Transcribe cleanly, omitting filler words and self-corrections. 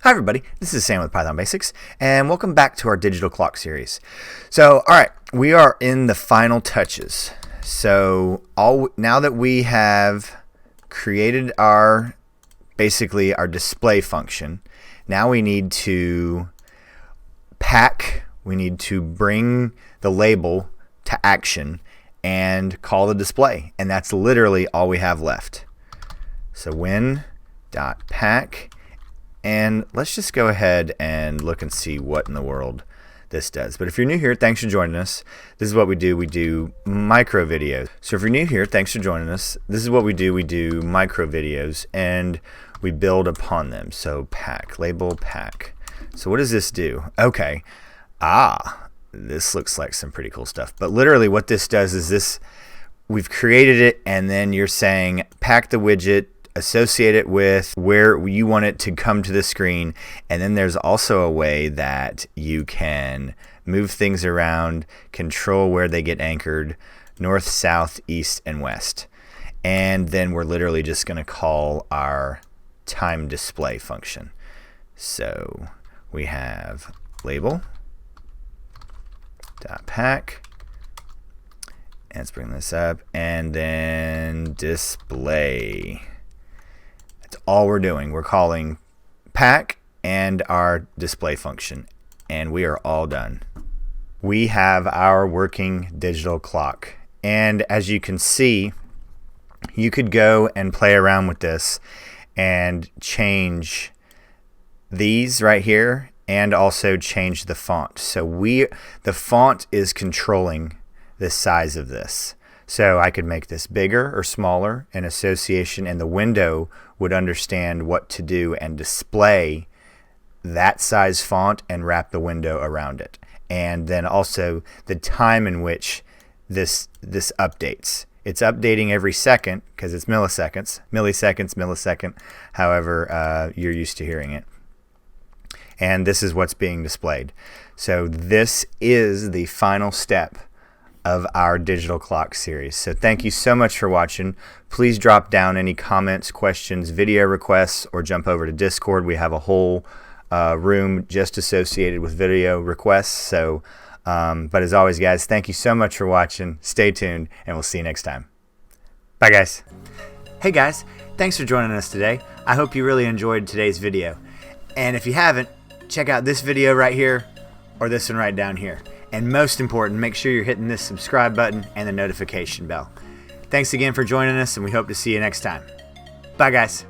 Hi everybody, this is Sam with Python Basics, and welcome back to our digital clock series. So, alright, we are in the final touches. So, now that we have created basically our display function, now we need to we need to bring the label to action and call the display, and that's literally all we have left. So when.pack, and let's just go ahead and look and see what in the world this does. But if you're new here, thanks for joining us. This is what we do. We do micro videos. So if you're new here, thanks for joining us. This is what we do. We do micro videos and we build upon them. So pack, label, pack. So what does this do? Okay. This looks like some pretty cool stuff. But literally what this does is this, we've created it, and then you're saying pack the widget, associate it with where you want it to come to the screen, and then there's also a way that you can move things around, control where they get anchored, north, south, east, and west. And then we're literally just going to call our time display function. So we have label dot pack, and let's bring this up, and then display. That's all we're doing. We're calling pack and our display function, and we are all done. We have our working digital clock, and as you can see, you could go and play around with this and change these right here and also change the font. So the font is controlling the size of this. So I could make this bigger or smaller in association, and the window would understand what to do and display that size font and wrap the window around it. And then also the time in which this updates. It's updating every second because it's millisecond, however you're used to hearing it. And this is what's being displayed. So this is the final step of our digital clock series. So thank you so much for watching. Please drop down any comments, questions, video requests, or jump over to Discord. We have a whole room just associated with video requests. So, but as always, guys, thank you so much for watching. Stay tuned, and we'll see you next time. Bye, guys. Hey, guys. Thanks for joining us today. I hope you really enjoyed today's video. And if you haven't, check out this video right here or this one right down here. And most important, make sure you're hitting this subscribe button and the notification bell. Thanks again for joining us, and we hope to see you next time. Bye, guys.